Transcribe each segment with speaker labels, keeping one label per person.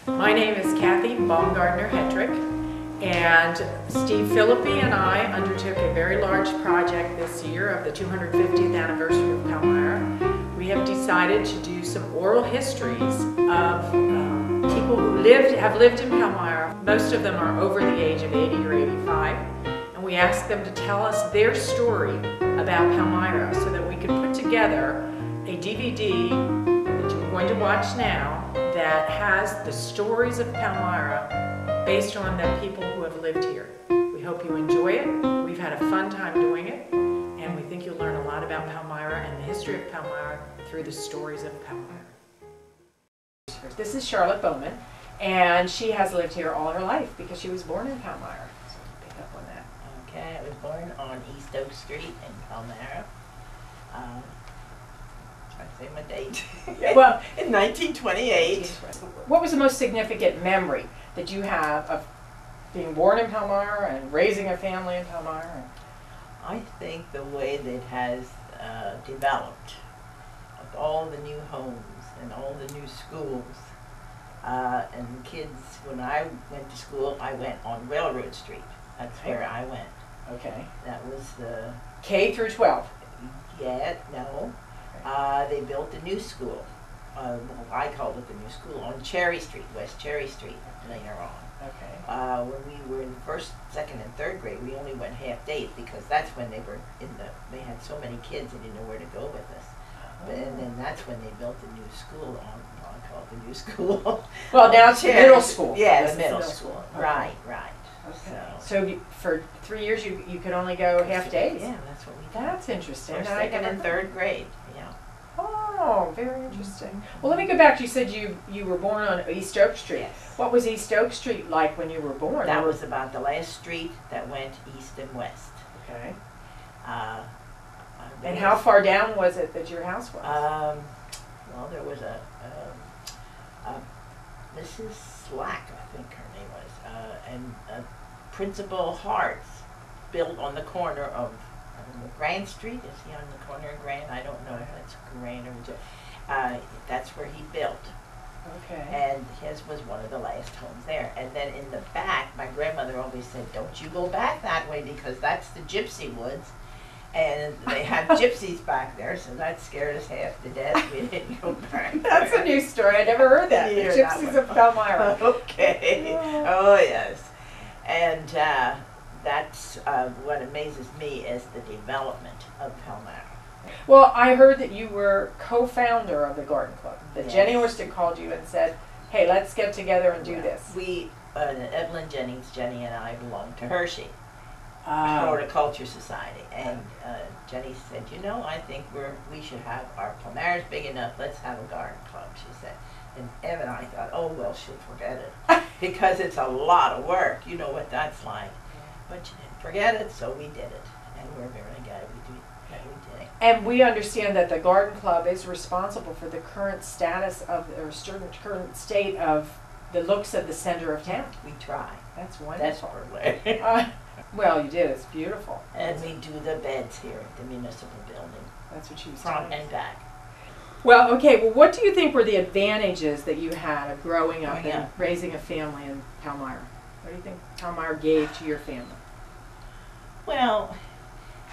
Speaker 1: My name is Kathy Baumgartner-Hedrick, and Steve Philippi and I undertook a very large project this year of the 250th anniversary of Palmyra. We have decided to do some oral histories of people who have lived in Palmyra. Most of them are over the age of 80 or 85, and we asked them to tell us their story about Palmyra so that we could put together a DVD that you're going to watch now that has the stories of Palmyra based on the people who have lived here. We hope you enjoy it. We've had a fun time doing it, and we think you'll learn a lot about Palmyra and the history of Palmyra through the stories of Palmyra. This is Charlotte Bowman, and she has lived here all her life because she was born in Palmyra. So pick up on that.
Speaker 2: Okay, I was born on East Oak Street in Palmyra. Trying to say my date.
Speaker 1: Yeah, well,
Speaker 2: in 1928.
Speaker 1: What was the most significant memory that you have of being born in Palmyra and raising a family in Palmyra?
Speaker 2: I think the way that it has developed, of all the new homes and all the new schools, and kids, when I went to school, I went on Railroad Street. That's where I went.
Speaker 1: Okay.
Speaker 2: That was the...
Speaker 1: K through 12?
Speaker 2: Yeah, no. They built a new school. Well, I called it the new school on Cherry Street, West Cherry Street, later on.
Speaker 1: Okay.
Speaker 2: When we were in first, second, and third grade, we only went half days because that's when they were they had so many kids they didn't know where to go with us. And then that's when they built the new school I call it the new school.
Speaker 1: Well, now it's middle school.
Speaker 2: Yeah, the middle school. Okay. Right.
Speaker 1: Okay. So for 3 years you could only go half days?
Speaker 2: Yeah, that's what we did.
Speaker 1: That's interesting.
Speaker 2: First, second, and third grade. Yeah.
Speaker 1: Oh, very interesting. Well, let me go back. You said you were born on East Oak Street.
Speaker 2: Yes.
Speaker 1: What was East Oak Street like when you were born?
Speaker 2: That was about the last street that went east and west.
Speaker 1: Okay.
Speaker 2: And
Speaker 1: how far down was it that your house was?
Speaker 2: Well, there was a Mrs. Slack, I think her name was, and Principal Hart's built on the corner of Grand Street. Is he on the corner of Grand? I don't know if that's Grand or that's where he built.
Speaker 1: Okay.
Speaker 2: And his was one of the last homes there. And then in the back, my grandmother always said, "Don't you go back that way because that's the gypsy woods." And they had gypsies back there, so that scared us half to death. We didn't go back.
Speaker 1: That's a new story. I never heard that. The Gypsies of Palmyra.
Speaker 2: Okay. Oh, yes. And that's what amazes me is the development of Palmyra.
Speaker 1: Well, I heard that you were co-founder of the Garden Club. That
Speaker 2: Yes.
Speaker 1: Jenny Orsted called you and said, "Hey, let's get together and do this."
Speaker 2: We, Evelyn Jennings, Jenny and I belong to Hershey. Horticulture Society, and Jenny said, "You know, I think we should have our Palmyra's big enough. Let's have a garden club," she said. And Ev and I thought, "Oh well, she'll forget it because it's a lot of work. You know what that's like." But she didn't forget it, so we did it, and we're very glad we did it.
Speaker 1: And we understand that the Garden Club is responsible for the current status of, or current state of the looks of the center of town.
Speaker 2: We try.
Speaker 1: That's wonderful.
Speaker 2: Desperately.
Speaker 1: Well, you did. It's beautiful.
Speaker 2: And we do the beds here at the municipal building.
Speaker 1: That's what she was
Speaker 2: front
Speaker 1: telling us.
Speaker 2: and back.
Speaker 1: Well, okay. Well, what do you think were the advantages that you had of growing up and raising a family in Palmyra? What do you think Palmyra gave to your family?
Speaker 2: Well,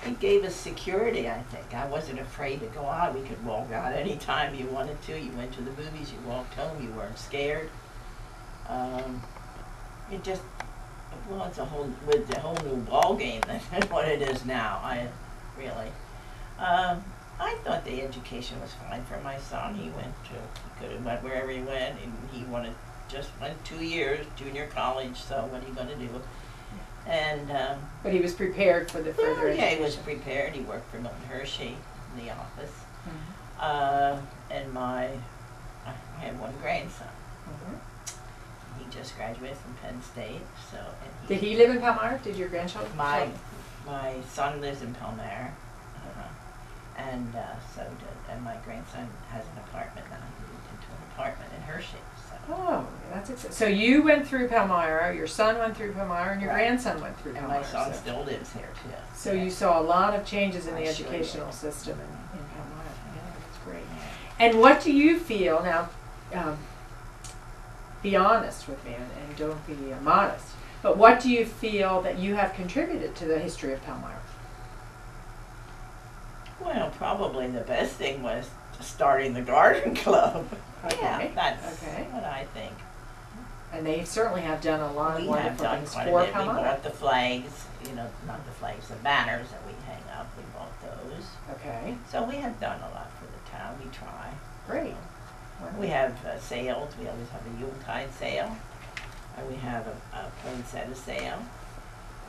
Speaker 2: it gave us security, I think. I wasn't afraid to go out. We could walk out anytime you wanted to. You went to the movies, you walked home, you weren't scared. It just, well, it's a whole new ball game than what it is now. I thought the education was fine for my son. He could have went wherever he went, and he just went 2 years, junior college, so what are you going to do? And
Speaker 1: but he was prepared for the further education.
Speaker 2: Yeah, he was prepared. He worked for Milton Hershey in the office.
Speaker 1: Mm-hmm.
Speaker 2: And I had one grandson.
Speaker 1: Mm-hmm.
Speaker 2: He just graduated from Penn State. So
Speaker 1: did he live in Palmyra? Did your grandchild?
Speaker 2: My son lives in Palmyra, and and my grandson has an apartment now. He moved into an apartment in Hershey. So.
Speaker 1: Oh, that's exciting. So you went through Palmyra, your son went through Palmyra, and your grandson went through Palmyra.
Speaker 2: And my son still lives here too.
Speaker 1: So you saw a lot of changes in the
Speaker 2: I sure
Speaker 1: educational
Speaker 2: did.
Speaker 1: system in Palmyra. Yeah, that's great. And what do you feel now? be honest with me and don't be modest. But what do you feel that you have contributed to the history of Palmyra?
Speaker 2: Well, probably the best thing was starting the garden club.
Speaker 1: Okay.
Speaker 2: Yeah, that's
Speaker 1: Okay.
Speaker 2: what I think.
Speaker 1: And they certainly have done a lot of
Speaker 2: We have
Speaker 1: wonderful
Speaker 2: done
Speaker 1: things
Speaker 2: quite
Speaker 1: for
Speaker 2: a bit. We
Speaker 1: Palmyra.
Speaker 2: bought the flags, not the flags, the banners that we hang up. We bought those.
Speaker 1: Okay,
Speaker 2: So we have done a lot for the town. We try.
Speaker 1: great.
Speaker 2: We have sales. We always have a Yuletide sale. And we have a poinsettia sale.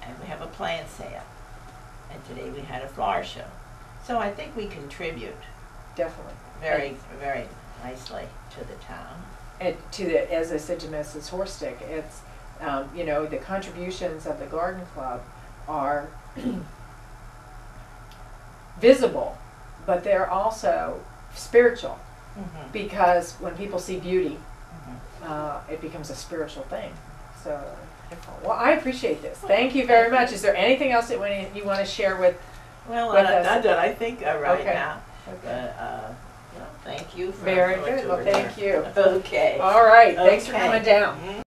Speaker 2: And we have a plant sale. And today we had a flower show. So I think we contribute
Speaker 1: Definitely.
Speaker 2: very, very nicely to the town.
Speaker 1: And as I said to Mrs. Horstick, it's, the contributions of the garden club are visible, but they're also spiritual,
Speaker 2: Mm-hmm.
Speaker 1: because when people see beauty,
Speaker 2: Mm-hmm.
Speaker 1: it becomes a spiritual thing. So, well, I appreciate this. Thank you very much. Is there anything else that you want to share with?
Speaker 2: Well,
Speaker 1: With
Speaker 2: not
Speaker 1: us.
Speaker 2: that I think right
Speaker 1: Okay.
Speaker 2: now.
Speaker 1: Okay.
Speaker 2: Thank you for
Speaker 1: Very
Speaker 2: what
Speaker 1: good.
Speaker 2: you
Speaker 1: Well,
Speaker 2: were
Speaker 1: thank
Speaker 2: doing.
Speaker 1: you.
Speaker 2: Okay.
Speaker 1: All right. Thanks for
Speaker 2: Okay.
Speaker 1: coming down.